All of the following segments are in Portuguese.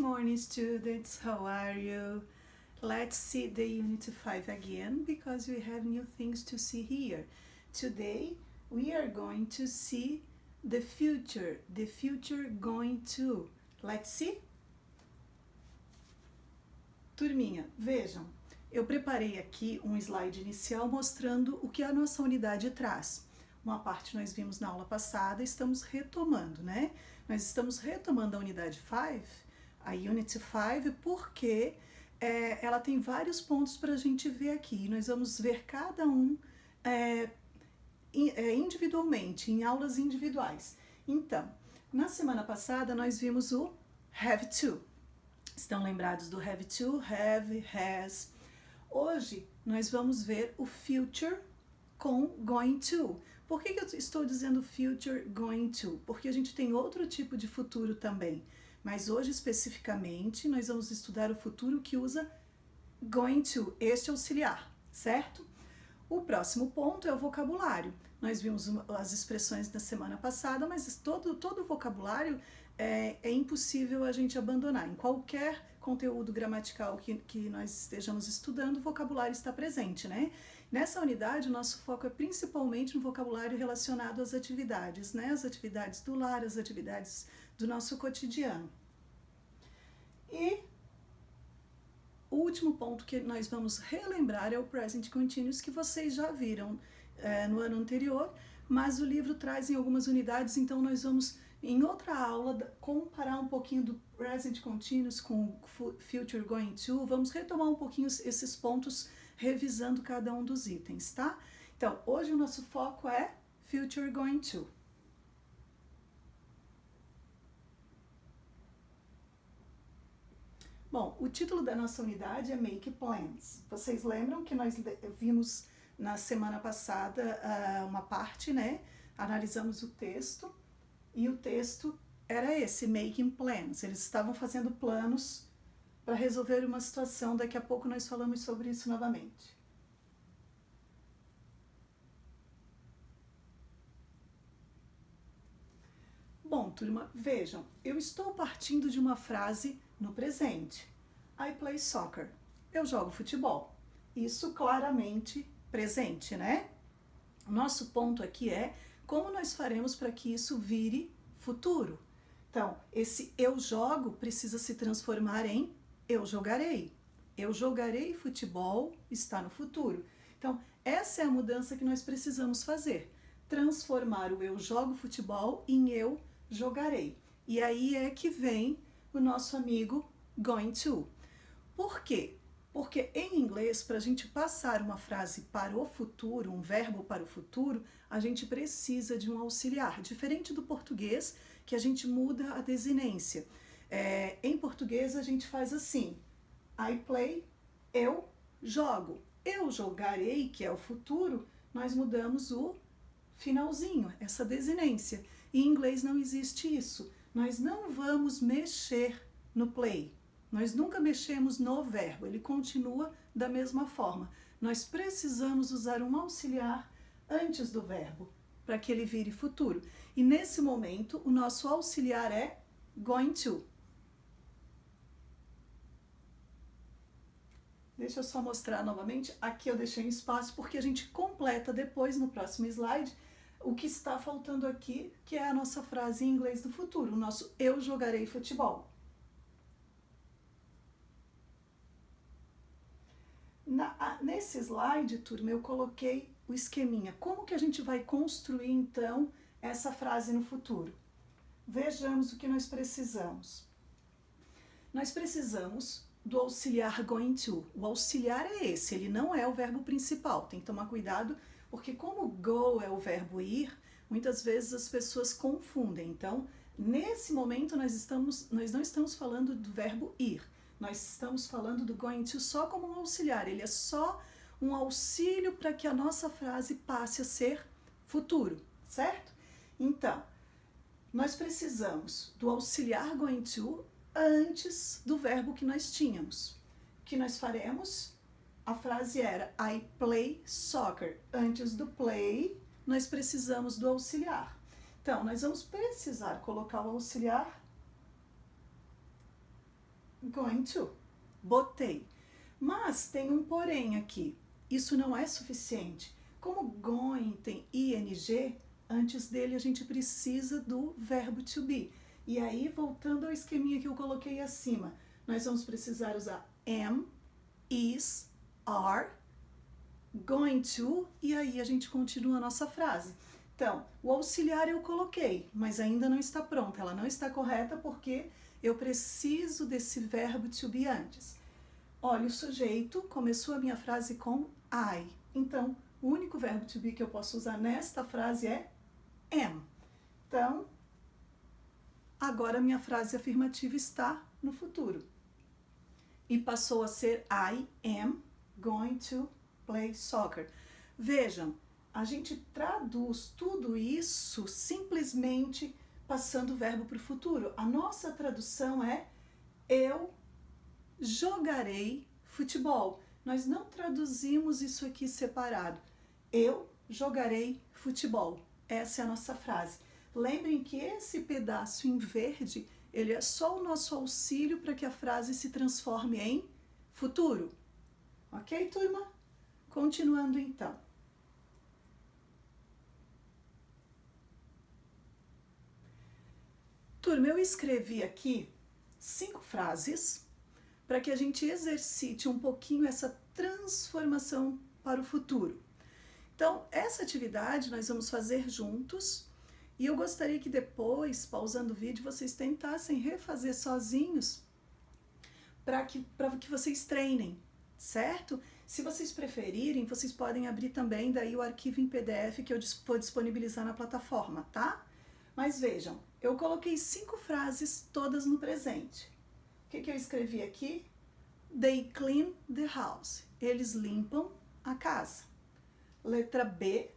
morning, students. How are you? Let's see the Unit 5 again because we have new things to see here. Today, we are going to see the future going to. Let's see? Turminha, vejam, eu preparei aqui um slide inicial mostrando o que a nossa unidade traz. Uma parte nós vimos na aula passada, estamos retomando, né? Nós estamos retomando a unidade 5, a Unit 5, porque ela tem vários pontos para a gente ver aqui. E nós vamos ver cada um individualmente, em aulas individuais. Então, na semana passada nós vimos o have to. Estão lembrados do have to, have, has. Hoje nós vamos ver o future com going to. Por que eu estou dizendo future going to? Porque a gente tem outro tipo de futuro também. Mas hoje especificamente nós vamos estudar o futuro que usa going to, este auxiliar, certo? O próximo ponto é o vocabulário. Nós vimos as expressões da semana passada, mas todo o vocabulário é impossível a gente abandonar. Em qualquer conteúdo gramatical que nós estejamos estudando, o vocabulário está presente, né? Nessa unidade, o nosso foco é principalmente no vocabulário relacionado às atividades, né? As atividades do lar, as atividades do nosso cotidiano. E o último ponto que nós vamos relembrar é o Present Continuous, que vocês já viram no ano anterior, mas o livro traz em algumas unidades, então nós vamos, em outra aula, comparar um pouquinho do Present Continuous com Future Going To. Vamos retomar um pouquinho esses pontos, revisando cada um dos itens, tá? Então, hoje o nosso foco é Future Going To. Bom, o título da nossa unidade é Make Plans. Vocês lembram que nós vimos na semana passada uma parte, né? Analisamos o texto e o texto era esse, Making Plans. Eles estavam fazendo planos para resolver uma situação. Daqui a pouco nós falamos sobre isso novamente. Bom, turma, vejam, eu estou partindo de uma frase no presente. I play soccer. Eu jogo futebol. Isso claramente presente, né? O nosso ponto aqui é como nós faremos para que isso vire futuro. Então, esse eu jogo precisa se transformar em eu jogarei. Eu jogarei futebol está no futuro. Então, essa é a mudança que nós precisamos fazer. Transformar o eu jogo futebol em eu jogarei. E aí é que vem o nosso amigo going to. Por quê? Porque em inglês, para a gente passar uma frase para o futuro, um verbo para o futuro, a gente precisa de um auxiliar. Diferente do português, que a gente muda a desinência. Em português a gente faz assim, I play, eu jogo. Eu jogarei, que é o futuro, nós mudamos o finalzinho, essa desinência. Em inglês não existe isso. Nós não vamos mexer no play. Nós nunca mexemos no verbo, ele continua da mesma forma. Nós precisamos usar um auxiliar antes do verbo, para que ele vire futuro. E nesse momento, o nosso auxiliar é going to. Deixa eu só mostrar novamente. Aqui eu deixei um espaço porque a gente completa depois no próximo slide o que está faltando aqui, que é a nossa frase em inglês do futuro, o nosso eu jogarei futebol. Nesse slide, turma, eu coloquei o esqueminha. Como que a gente vai construir, então, essa frase no futuro? Vejamos o que nós precisamos. Nós precisamos do auxiliar going to. O auxiliar é esse, ele não é o verbo principal. Tem que tomar cuidado, porque como go é o verbo ir, muitas vezes as pessoas confundem. Então, nesse momento, nós não estamos falando do verbo ir. Nós estamos falando do going to só como um auxiliar. Ele é só um auxílio para que a nossa frase passe a ser futuro, certo? Então, nós precisamos do auxiliar going to antes do verbo que nós tínhamos. O que nós faremos? A frase era I play soccer. Antes do play, nós precisamos do auxiliar. Então, nós vamos precisar colocar o auxiliar Going to. Botei. Mas tem um porém aqui. Isso não é suficiente. Como going tem ing, antes dele a gente precisa do verbo to be. E aí, voltando ao esqueminha que eu coloquei acima, nós vamos precisar usar am, is, are, going to, e aí a gente continua a nossa frase. Então, o auxiliar eu coloquei, mas ainda não está pronta. Ela não está correta porque eu preciso desse verbo to be antes. Olha, o sujeito começou a minha frase com I. Então, o único verbo to be que eu posso usar nesta frase é am. Então, agora a minha frase afirmativa está no futuro. E passou a ser I am going to play soccer. Vejam, a gente traduz tudo isso simplesmente passando o verbo para o futuro. A nossa tradução é eu jogarei futebol. Nós não traduzimos isso aqui separado. Eu jogarei futebol. Essa é a nossa frase. Lembrem que esse pedaço em verde, ele é só o nosso auxílio para que a frase se transforme em futuro. Ok, turma? Continuando então. Turma, eu escrevi aqui 5 frases para que a gente exercite um pouquinho essa transformação para o futuro. Então, essa atividade nós vamos fazer juntos e eu gostaria que depois, pausando o vídeo, vocês tentassem refazer sozinhos para que vocês treinem, certo? Se vocês preferirem, vocês podem abrir também daí o arquivo em PDF que eu vou disponibilizar na plataforma, tá? Mas vejam, eu coloquei 5 frases todas no presente. O que eu escrevi aqui? They clean the house. Eles limpam a casa. Letra B,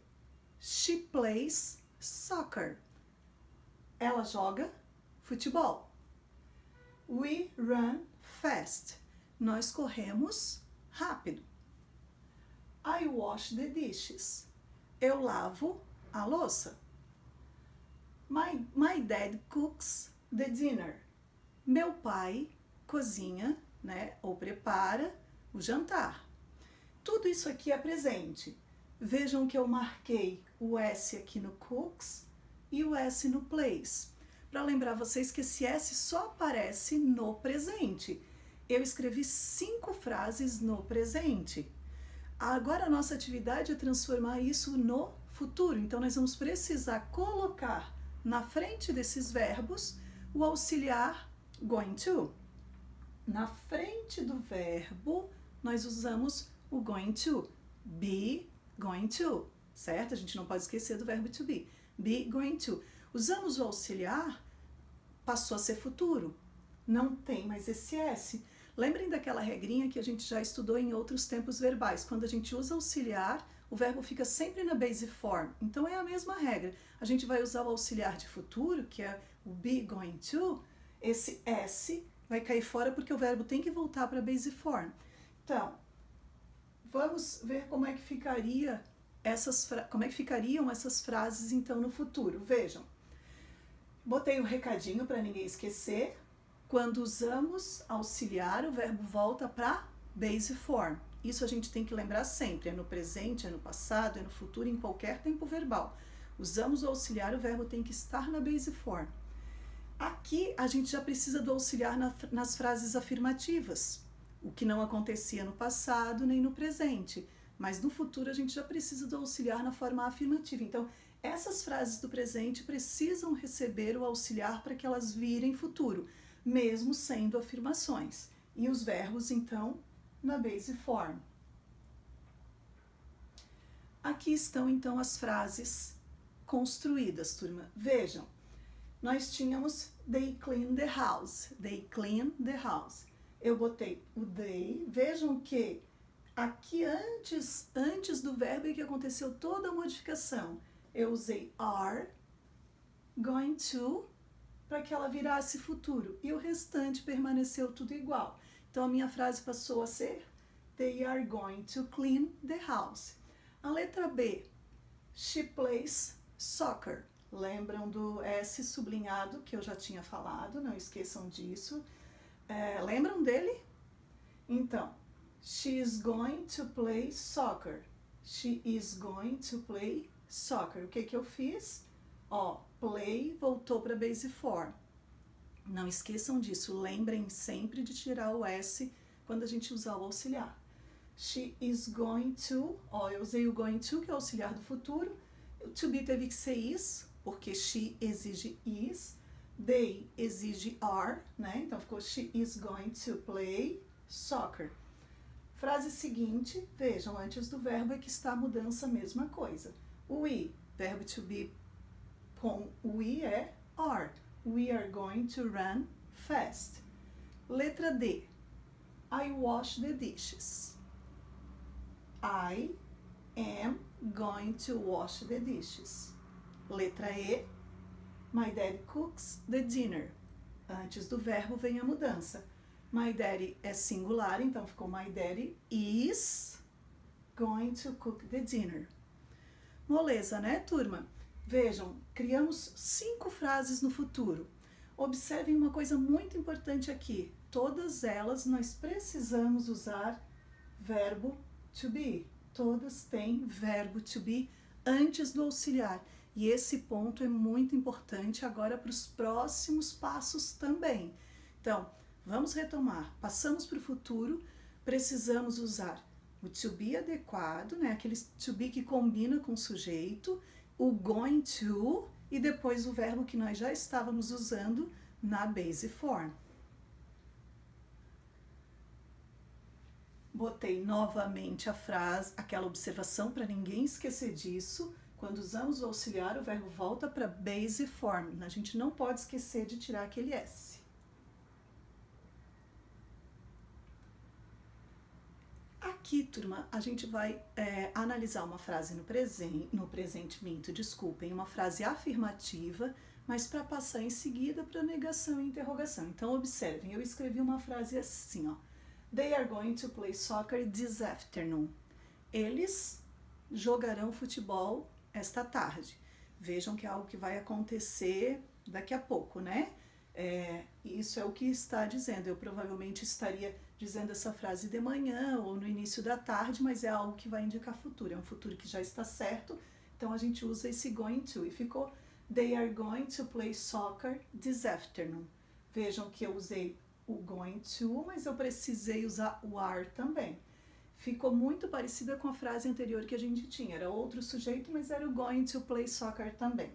she plays soccer. Ela joga futebol. We run fast. Nós corremos rápido. I wash the dishes. Eu lavo a louça. My dad cooks the dinner. Meu pai cozinha, né, ou prepara o jantar. Tudo isso aqui é presente. Vejam que eu marquei o S aqui no cooks e o S no plays. Para lembrar vocês que esse S só aparece no presente. Eu escrevi 5 frases no presente. Agora a nossa atividade é transformar isso no futuro. Então nós vamos precisar colocar na frente desses verbos o auxiliar going to. Na frente do verbo nós usamos o going to. Be going to, certo? A gente não pode esquecer do verbo to be. Be going to. Usamos o auxiliar, passou a ser futuro. Não tem mais esse S. Lembrem daquela regrinha que a gente já estudou em outros tempos verbais. Quando a gente usa auxiliar, o verbo fica sempre na base form. Então é a mesma regra. A gente vai usar o auxiliar de futuro, que é o be going to. Esse S vai cair fora porque o verbo tem que voltar para a base form. Então, vamos ver como é que ficariam essas frases então no futuro. Vejam, botei um recadinho para ninguém esquecer. Quando usamos auxiliar, o verbo volta para base form. Isso a gente tem que lembrar sempre. É no presente, é no passado, é no futuro, em qualquer tempo verbal. Usamos o auxiliar, o verbo tem que estar na base form. Aqui a gente já precisa do auxiliar nas frases afirmativas, o que não acontecia no passado nem no presente, mas no futuro a gente já precisa do auxiliar na forma afirmativa. Então, essas frases do presente precisam receber o auxiliar para que elas virem futuro, mesmo sendo afirmações. E os verbos, então, na base form. Aqui estão, então, as frases construídas, turma. Vejam, nós tínhamos they clean the house. They clean the house. Eu botei o they. Vejam que aqui antes do verbo é que aconteceu toda a modificação. Eu usei are, going to, para que ela virasse futuro. E o restante permaneceu tudo igual. Então a minha frase passou a ser they are going to clean the house. A letra B, she plays soccer. Lembram do S sublinhado que eu já tinha falado, não esqueçam disso. Lembram dele? Então, she is going to play soccer. She is going to play soccer. O que que eu fiz? Ó, play voltou para base form. Não esqueçam disso, lembrem sempre de tirar o S quando a gente usar o auxiliar. She is going to, ó, eu usei o going to, que é o auxiliar do futuro. O to be teve que ser is, porque she exige is. They exige are, né? Então ficou she is going to play soccer. Frase seguinte, vejam, antes do verbo é que está a mudança, mesma coisa. O we, verbo to be com o we é are. We are going to run fast. Letra D. I wash the dishes. I am going to wash the dishes. Letra E. My daddy cooks the dinner. Antes do verbo vem a mudança. My daddy é singular, então ficou my daddy is going to cook the dinner. Moleza, né, turma? Vejam, criamos 5 frases no futuro. Observem uma coisa muito importante aqui. Todas elas nós precisamos usar verbo to be. Todas têm verbo to be antes do auxiliar. E esse ponto é muito importante agora para os próximos passos também. Então, vamos retomar. Passamos para o futuro, precisamos usar o to be adequado, né? Aquele to be que combina com o sujeito, o going to e depois o verbo que nós já estávamos usando na base form. Botei novamente a frase, aquela observação para ninguém esquecer disso. Quando usamos o auxiliar, o verbo volta para base form. A gente não pode esquecer de tirar aquele S. Aqui, turma, a gente vai analisar uma frase no presente, desculpem, uma frase afirmativa, mas para passar em seguida para negação e interrogação. Então, observem, eu escrevi uma frase assim, ó. They are going to play soccer this afternoon. Eles jogarão futebol esta tarde. Vejam que é algo que vai acontecer daqui a pouco, né? Isso é o que está dizendo. Eu provavelmente estaria dizendo essa frase de manhã ou no início da tarde, mas é algo que vai indicar futuro. É um futuro que já está certo, então a gente usa esse going to. E ficou They are going to play soccer this afternoon. Vejam que eu usei o going to, mas eu precisei usar o are também. Ficou muito parecida com a frase anterior que a gente tinha. Era outro sujeito, mas era o going to play soccer também.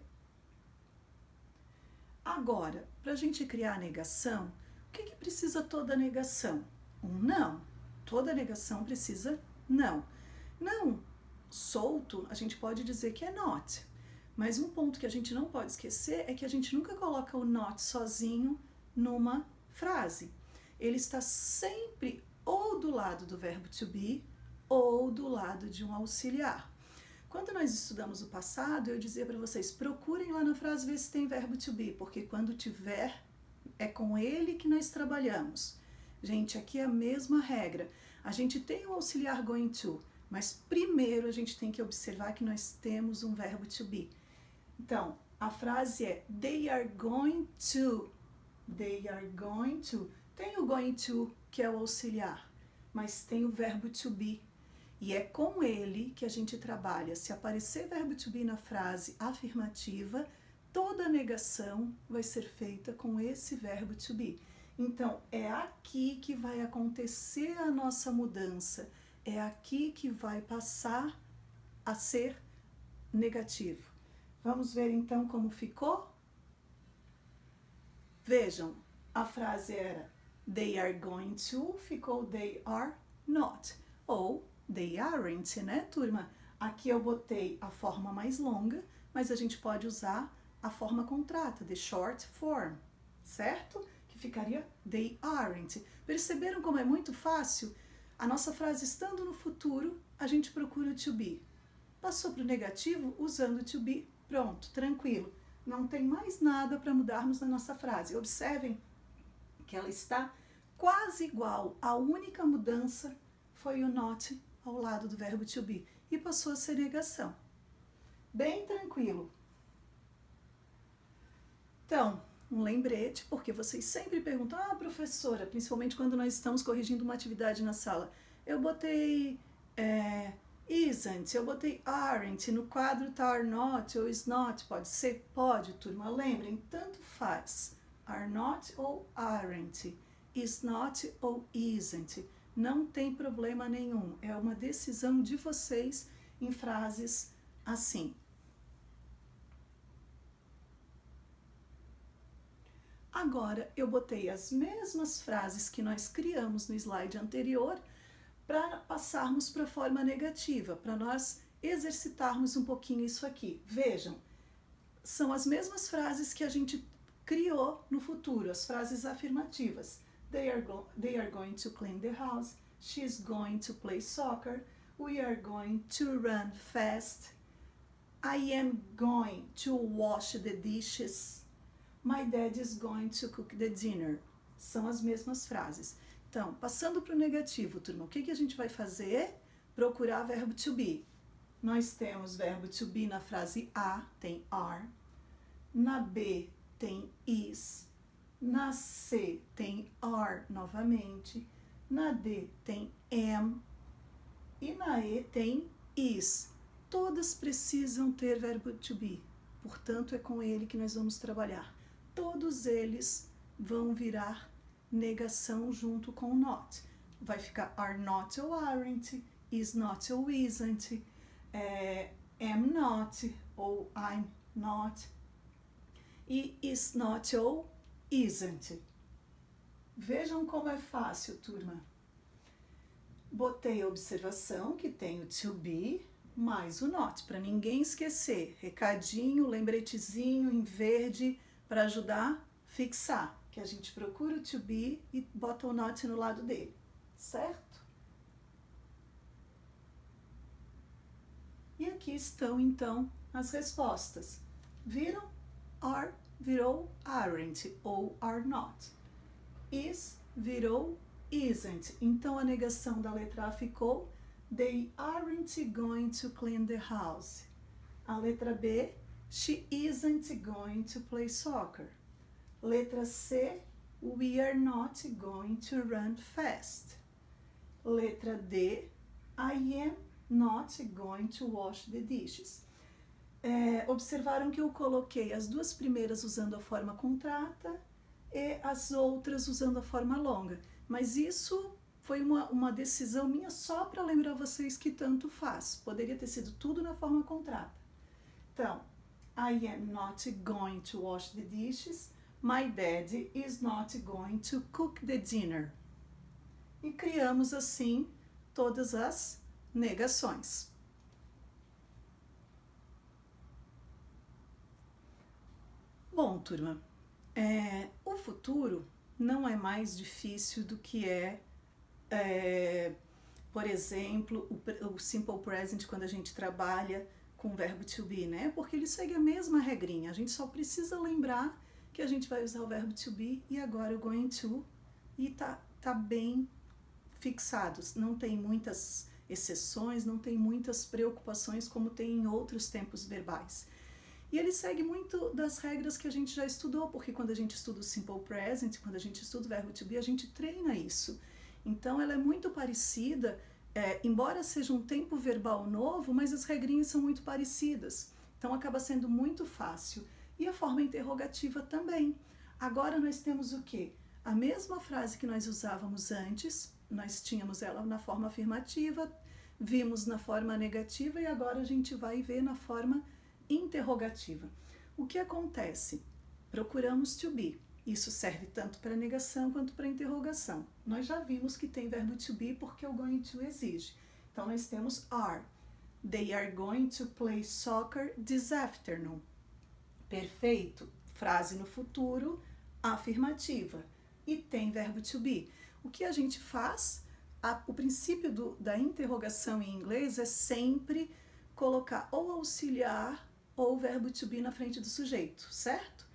Agora, para a gente criar a negação, o que precisa toda negação? Um não. Toda negação precisa não. Não solto, a gente pode dizer que é not. Mas um ponto que a gente não pode esquecer é que a gente nunca coloca o not sozinho numa frase. Ele está sempre ou do lado do verbo to be ou do lado de um auxiliar. Quando nós estudamos o passado, eu dizia para vocês, procurem lá na frase ver se tem verbo to be, porque quando tiver, é com ele que nós trabalhamos. Gente, aqui é a mesma regra. A gente tem o auxiliar going to, mas primeiro a gente tem que observar que nós temos um verbo to be. Então, a frase é they are going to. They are going to. Tem o going to, que é o auxiliar, mas tem o verbo to be. E é com ele que a gente trabalha. Se aparecer verbo to be na frase afirmativa, toda a negação vai ser feita com esse verbo to be. Então, é aqui que vai acontecer a nossa mudança. É aqui que vai passar a ser negativo. Vamos ver então como ficou? Vejam, a frase era they are going to, ficou they are not. Ou they aren't, né, turma? Aqui eu botei a forma mais longa, mas a gente pode usar a forma contrata, the short form, certo? Que ficaria they aren't. Perceberam como é muito fácil? A nossa frase estando no futuro, a gente procura o to be. Passou para o negativo, usando o to be, pronto, tranquilo. Não tem mais nada para mudarmos na nossa frase. Observem que ela está quase igual. A única mudança foi o not ao lado do verbo to be e passou a ser negação. Bem tranquilo. Então, um lembrete, porque vocês sempre perguntam, professora, principalmente quando nós estamos corrigindo uma atividade na sala, eu botei isn't, eu botei aren't, no quadro tá are not ou is not, pode ser? Pode, turma, lembrem, tanto faz, are not ou aren't, is not ou isn't, não tem problema nenhum, é uma decisão de vocês em frases assim. Agora, eu botei as mesmas frases que nós criamos no slide anterior para passarmos para a forma negativa, para nós exercitarmos um pouquinho isso aqui. Vejam, são as mesmas frases que a gente criou no futuro, as frases afirmativas. They are going to clean the house, she's going to play soccer, we are going to run fast, I am going to wash the dishes, my dad is going to cook the dinner. São as mesmas frases. Então, passando para o negativo, turma, o que a gente vai fazer? Procurar verbo to be. Nós temos verbo to be na frase A, tem are. Na B, tem is. Na C, tem are novamente. Na D, tem am. E na E, tem is. Todas precisam ter verbo to be. Portanto, é com ele que nós vamos trabalhar. Todos eles vão virar negação junto com not. Vai ficar are not ou aren't, is not ou isn't, am not ou I'm not, e is not ou isn't. Vejam como é fácil, turma. Botei a observação que tem o to be mais o not, para ninguém esquecer. Recadinho, lembretezinho em verde para ajudar a fixar, que a gente procura o to be e bota o not no lado dele, certo? E aqui estão, então, as respostas. Viram? Are virou aren't ou are not. Is virou isn't. Então, a negação da letra A ficou they aren't going to clean the house. A letra B, she isn't going to play soccer. Letra C, we are not going to run fast. Letra D, I am not going to wash the dishes. Observaram que eu coloquei as duas primeiras usando a forma contrata e as outras usando a forma longa. Mas isso foi uma decisão minha só para lembrar vocês que tanto faz. Poderia ter sido tudo na forma contrata. Então, I am not going to wash the dishes. My dad is not going to cook the dinner. E criamos assim todas as negações. Bom, turma, o futuro não é mais difícil do que por exemplo, o simple present quando a gente trabalha com o verbo to be, né? Porque ele segue a mesma regrinha. A gente só precisa lembrar que a gente vai usar o verbo to be e agora o going to e tá bem fixados. Não tem muitas exceções, não tem muitas preocupações como tem em outros tempos verbais. E ele segue muito das regras que a gente já estudou, porque quando a gente estuda o simple present, quando a gente estuda o verbo to be, a gente treina isso. Então ela é muito parecida, embora seja um tempo verbal novo, mas as regrinhas são muito parecidas. Então acaba sendo muito fácil. E a forma interrogativa também. Agora nós temos o quê? A mesma frase que nós usávamos antes, nós tínhamos ela na forma afirmativa, vimos na forma negativa e agora a gente vai ver na forma interrogativa. O que acontece? Procuramos to be. Isso serve tanto para negação quanto para interrogação. Nós já vimos que tem verbo to be porque o going to exige. Então nós temos are. They are going to play soccer this afternoon. Perfeito. Frase no futuro, afirmativa. E tem verbo to be. O que a gente faz? O princípio da interrogação em inglês é sempre colocar ou auxiliar ou o verbo to be na frente do sujeito, certo?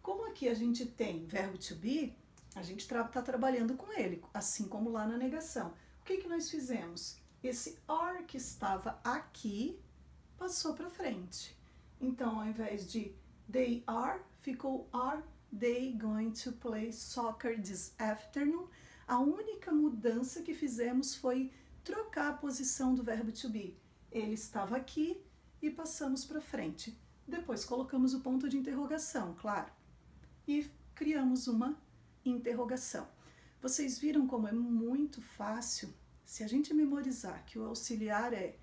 Como aqui a gente tem verbo to be, a gente está trabalhando com ele, assim como lá na negação. O que nós fizemos? Esse are que estava aqui passou para frente. Então, ao invés de they are, ficou are they going to play soccer this afternoon? A única mudança que fizemos foi trocar a posição do verbo to be. Ele estava aqui e passamos para frente. Depois colocamos o ponto de interrogação, claro. E criamos uma interrogação. Vocês viram como é muito fácil? Se a gente memorizar que o auxiliar é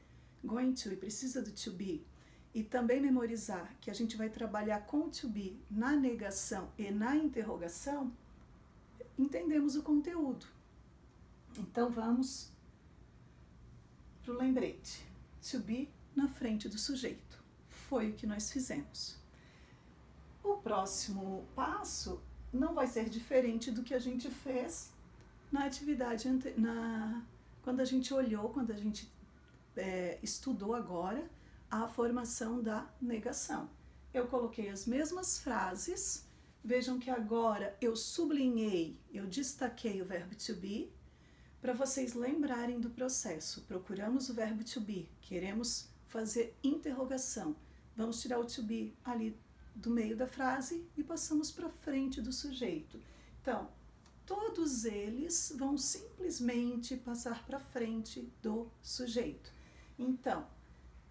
going to e precisa do to be, e também memorizar que a gente vai trabalhar com o to be na negação e na interrogação, entendemos o conteúdo. Então vamos para o lembrete. To be na frente do sujeito. Foi o que nós fizemos. O próximo passo não vai ser diferente do que a gente fez na atividade quando a gente olhou, quando a gente estudou agora a formação da negação. Eu coloquei as mesmas frases, vejam que agora eu sublinhei, eu destaquei o verbo to be, para vocês lembrarem do processo. Procuramos o verbo to be, queremos fazer interrogação, vamos tirar o to be ali do meio da frase e passamos para frente do sujeito. Então, todos eles vão simplesmente passar para frente do sujeito. Então,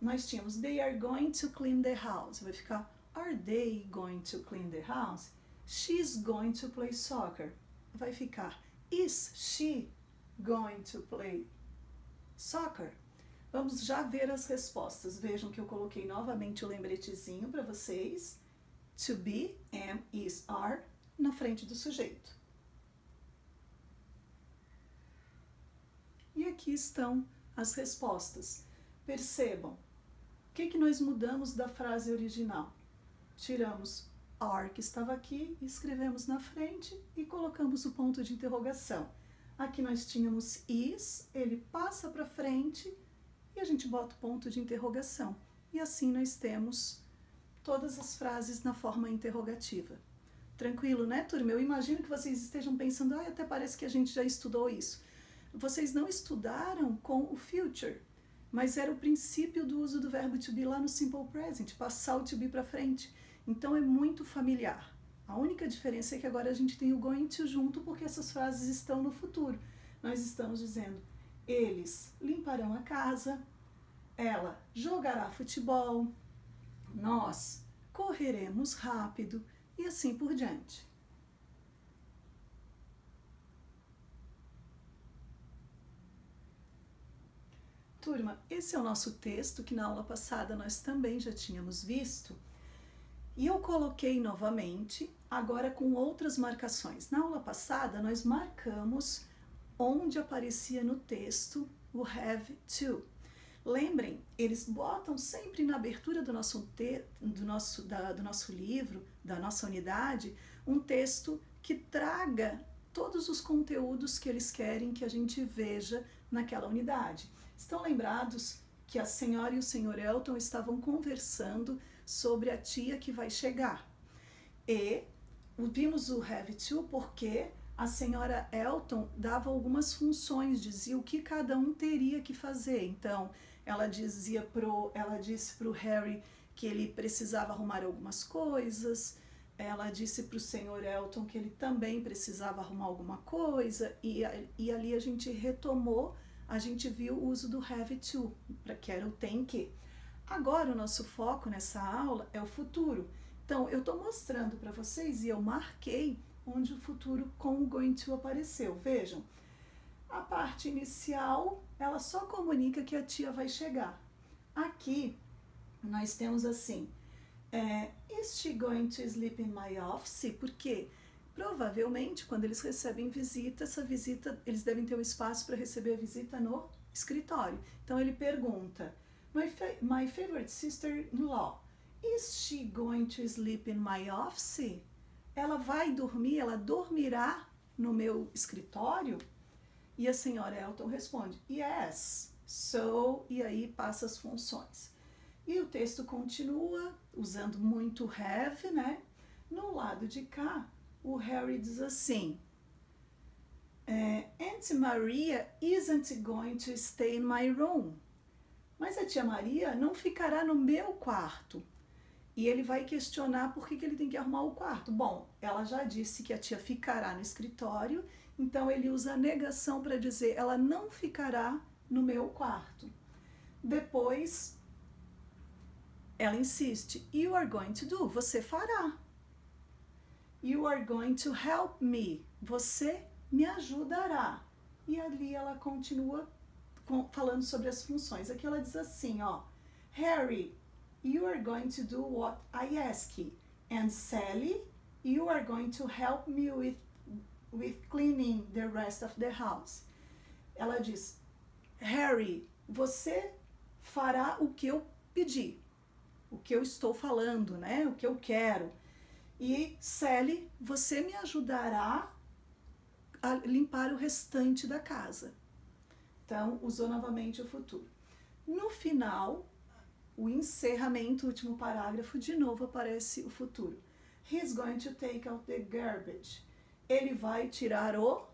nós tínhamos they are going to clean the house. Vai ficar are they going to clean the house? She's going to play soccer. Vai ficar is she going to play soccer? Vamos já ver as respostas. Vejam que eu coloquei novamente o lembretezinho para vocês. To be, am, is, are, na frente do sujeito. E aqui estão as respostas. Percebam, o que nós mudamos da frase original? Tiramos are, que estava aqui, escrevemos na frente e colocamos o ponto de interrogação. Aqui nós tínhamos is, ele passa para frente e a gente bota o ponto de interrogação. E assim nós temos todas as frases na forma interrogativa. Tranquilo, né, turma? Eu imagino que vocês estejam pensando, até parece que a gente já estudou isso. Vocês não estudaram com o future, mas era o princípio do uso do verbo to be lá no simple present, passar o to be para frente. Então é muito familiar. A única diferença é que agora a gente tem o going to junto, porque essas frases estão no futuro. Nós estamos dizendo, eles limparão a casa, ela jogará futebol, nós correremos rápido e assim por diante. Turma, esse é o nosso texto que na aula passada nós também já tínhamos visto e eu coloquei novamente, agora com outras marcações. Na aula passada nós marcamos onde aparecia no texto o have to. Lembrem, eles botam sempre na abertura do nosso livro, da nossa unidade, um texto que traga todos os conteúdos que eles querem que a gente veja naquela unidade. Estão lembrados que a senhora e o senhor Elton estavam conversando sobre a tia que vai chegar. E vimos o have to porque a senhora Elton dava algumas funções, dizia o que cada um teria que fazer. Então, ela disse pro Harry que ele precisava arrumar algumas coisas, ela disse pro senhor Elton que ele também precisava arrumar alguma coisa, e ali a gente retomou, a gente viu o uso do have to, que era o tem que. Agora o nosso foco nessa aula é o futuro. Então, eu estou mostrando para vocês e eu marquei onde o futuro com o going to apareceu. Vejam, a parte inicial, ela só comunica que a tia vai chegar. Aqui, nós temos assim, is she going to sleep in my office? Porque provavelmente, quando eles recebem visita, essa visita, eles devem ter um espaço para receber a visita no escritório. Então, ele pergunta, my favorite sister-in-law, is she going to sleep in my office? Ela vai dormir, ela dormirá no meu escritório? E a senhora Elton responde, yes, so, e aí passa as funções. E o texto continua usando muito have, né? No lado de cá, o Harry diz assim, Aunt Maria isn't going to stay in my room. Mas a tia Maria não ficará no meu quarto. E ele vai questionar por que ele tem que arrumar o quarto. Bom, ela já disse que a tia ficará no escritório, então ele usa a negação para dizer ela não ficará no meu quarto. Depois, ela insiste, you are going to do, você fará. You are going to help me, você me ajudará. E ali ela continua falando sobre as funções. Aqui ela diz assim, ó, Harry, you are going to do what I ask you. And Sally, you are going to help me with cleaning the rest of the house. Ela diz, Harry, você fará o que eu pedi, o que eu estou falando, né? O que eu quero. E Sally, você me ajudará a limpar o restante da casa. Então, usou novamente o futuro. No final, o encerramento, o último parágrafo, de novo aparece o futuro. He's going to take out the garbage. Ele vai tirar o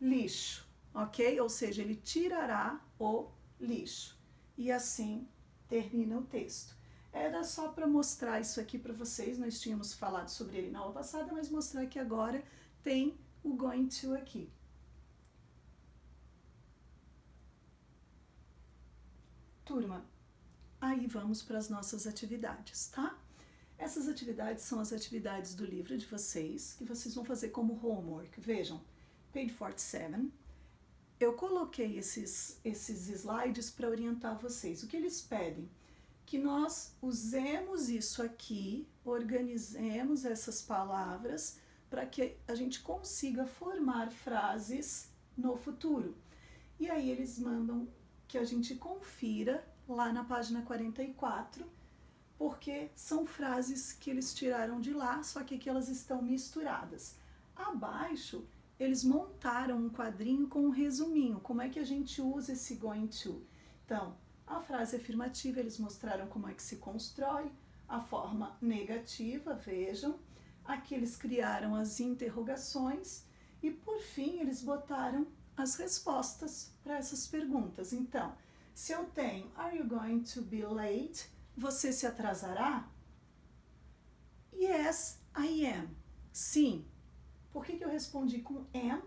lixo, ok? Ou seja, ele tirará o lixo. E assim termina o texto. Era só para mostrar isso aqui para vocês. Nós tínhamos falado sobre ele na aula passada, mas mostrar que agora tem o going to aqui. Turma, aí vamos para as nossas atividades, tá? Essas atividades são as atividades do livro de vocês, que vocês vão fazer como homework. Vejam, page 47. Eu coloquei esses slides para orientar vocês. O que eles pedem? Que nós usemos isso aqui, organizemos essas palavras para que a gente consiga formar frases no futuro. E aí eles mandam que a gente confira lá na página 44, porque são frases que eles tiraram de lá, só que aqui elas estão misturadas. Abaixo, eles montaram um quadrinho com um resuminho, como é que a gente usa esse going to. Então, a frase afirmativa, eles mostraram como é que se constrói, a forma negativa, vejam. Aqui eles criaram as interrogações e, por fim, eles botaram as respostas para essas perguntas. Então, se eu tenho, are you going to be late? Você se atrasará? Yes, I am. Sim. Por que eu respondi com am?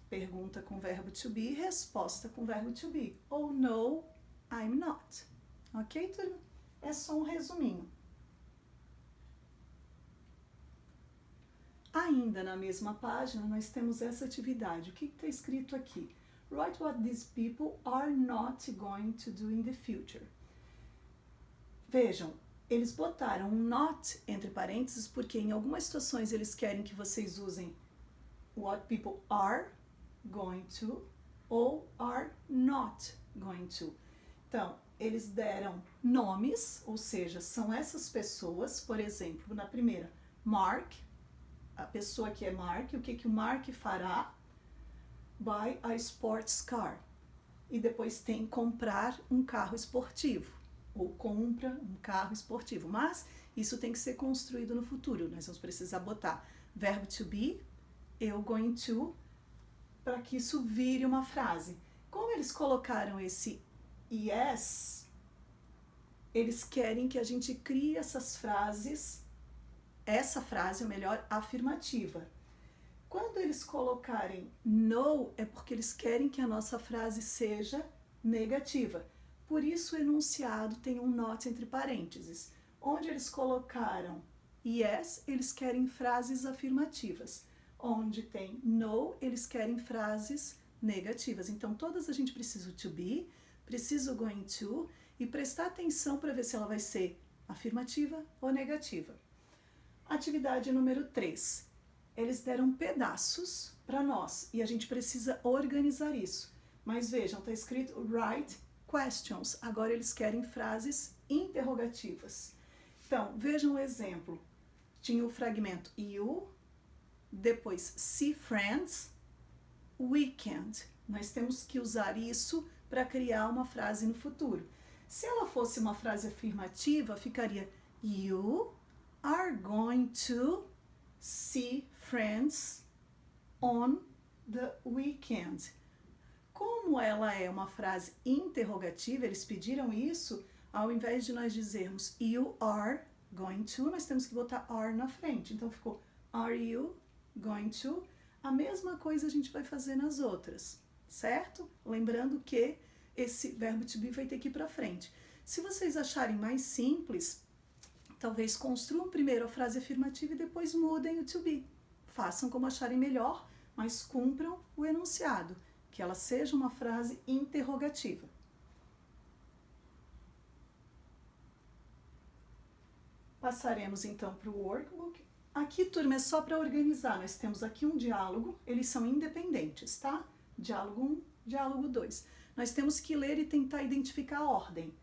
Pergunta com verbo to be, resposta com verbo to be. Ou no, I'm not. Ok, turma? É só um resuminho. Ainda na mesma página, nós temos essa atividade. O que está escrito aqui? Write what these people are not going to do in the future. Vejam, eles botaram um not entre parênteses porque em algumas situações eles querem que vocês usem what people are going to ou are not going to. Então, eles deram nomes, ou seja, são essas pessoas, por exemplo, na primeira, Mark, a pessoa que é Mark, o que o Mark fará? Buy a sports car. E depois tem comprar um carro esportivo, ou compra um carro esportivo. Mas isso tem que ser construído no futuro. Nós vamos precisar botar verbo to be, eu going to, para que isso vire uma frase. Como eles colocaram esse yes, eles querem que a gente crie essas frases, essa frase, ou melhor, afirmativa. Quando eles colocarem no, é porque eles querem que a nossa frase seja negativa. Por isso o enunciado tem um not entre parênteses. Onde eles colocaram yes, eles querem frases afirmativas. Onde tem no, eles querem frases negativas. Então, todas a gente precisa o to be, precisa o going to, e prestar atenção para ver se ela vai ser afirmativa ou negativa. Atividade número 3. Eles deram pedaços para nós e a gente precisa organizar isso. Mas vejam, está escrito write questions. Agora eles querem frases interrogativas. Então, vejam o exemplo. Tinha o fragmento you, depois see friends, weekend. Nós temos que usar isso para criar uma frase no futuro. Se ela fosse uma frase afirmativa, ficaria you are going to see friends on the weekend. Como ela é uma frase interrogativa, eles pediram isso, ao invés de nós dizermos you are going to, nós temos que botar are na frente. Então ficou are you going to? A mesma coisa a gente vai fazer nas outras, certo? Lembrando que esse verbo to be vai ter que ir para frente. Se vocês acharem mais simples, talvez construam primeiro a frase afirmativa e depois mudem o to be. Façam como acharem melhor, mas cumpram o enunciado, que ela seja uma frase interrogativa. Passaremos então para o workbook. Aqui, turma, é só para organizar. Nós temos aqui um diálogo, eles são independentes, tá? Diálogo 1, diálogo 2. Nós temos que ler e tentar identificar a ordem.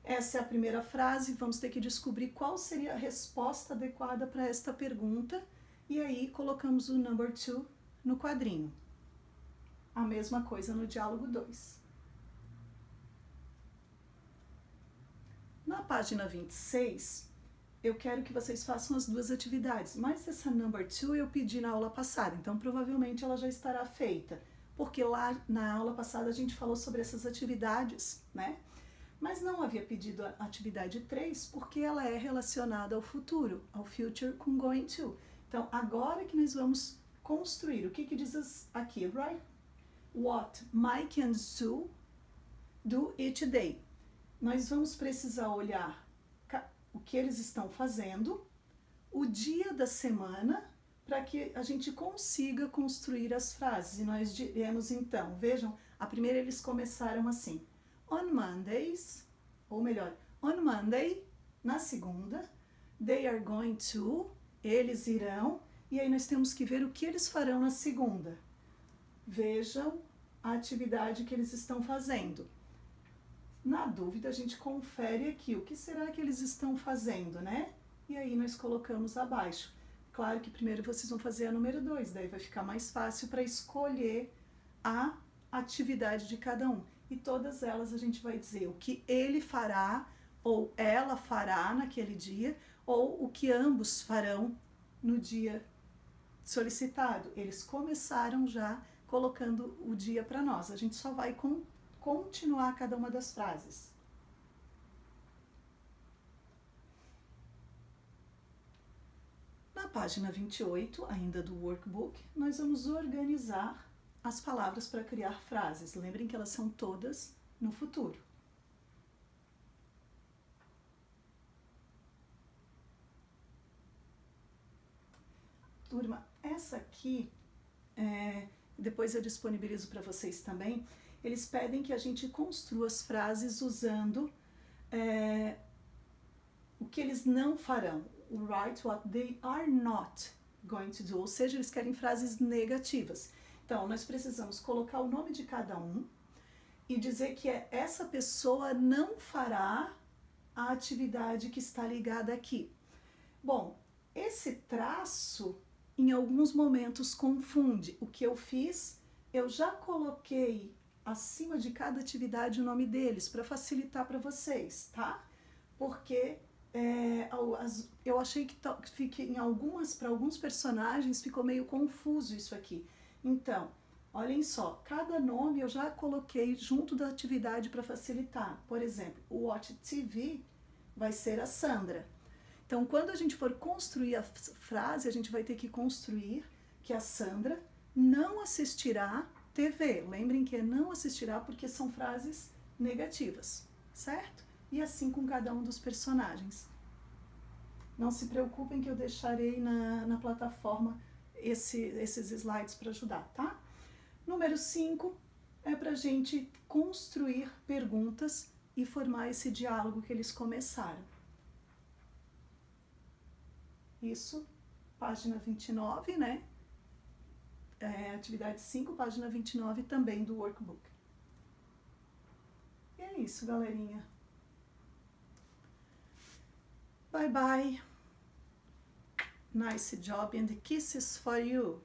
Essa é a primeira frase, vamos ter que descobrir qual seria a resposta adequada para esta pergunta. E aí colocamos o number 2 no quadrinho. A mesma coisa no diálogo 2. Na página 26, eu quero que vocês façam as duas atividades, mas essa number 2 eu pedi na aula passada, então provavelmente ela já estará feita, porque lá na aula passada a gente falou sobre essas atividades, né? Mas não havia pedido a atividade 3 porque ela é relacionada ao futuro, ao future com going to. Então, agora que nós vamos construir, o que diz aqui, right? What Mike and Sue do each day. Nós vamos precisar olhar o que eles estão fazendo, o dia da semana, para que a gente consiga construir as frases. E nós diremos então, vejam, a primeira eles começaram assim, on Mondays, ou melhor, on Monday, na segunda, they are going to, eles irão, e aí nós temos que ver o que eles farão na segunda. Vejam a atividade que eles estão fazendo. Na dúvida, a gente confere aqui o que será que eles estão fazendo, né? E aí nós colocamos abaixo. Claro que primeiro vocês vão fazer a número 2, daí vai ficar mais fácil para escolher a atividade de cada um. E todas elas a gente vai dizer o que ele fará ou ela fará naquele dia, ou o que ambos farão no dia solicitado. Eles começaram já colocando o dia para nós. A gente só vai continuar cada uma das frases. Na página 28, ainda do workbook, nós vamos organizar as palavras para criar frases. Lembrem que elas são todas no futuro. Turma, essa aqui, depois eu disponibilizo para vocês também. Eles pedem que a gente construa as frases usando o que eles não farão. Write what they are not going to do. Ou seja, eles querem frases negativas. Então, nós precisamos colocar o nome de cada um e dizer que essa pessoa não fará a atividade que está ligada aqui. Bom, esse traço em alguns momentos confunde. O que eu fiz, eu já coloquei acima de cada atividade o nome deles para facilitar para vocês, tá? Porque eu achei que fique para alguns personagens ficou meio confuso isso aqui. Então, olhem só, cada nome eu já coloquei junto da atividade para facilitar. Por exemplo, o Watch TV vai ser a Sandra. Então, quando a gente for construir a frase, a gente vai ter que construir que a Sandra não assistirá TV. Lembrem que não assistirá porque são frases negativas, certo? E assim com cada um dos personagens. Não se preocupem que eu deixarei na plataforma esses slides para ajudar, tá? Número 5 é para a gente construir perguntas e formar esse diálogo que eles começaram. Isso, página 29, né? Atividade 5, página 29 também do workbook. E é isso, galerinha. Bye bye. Nice job and kisses for you.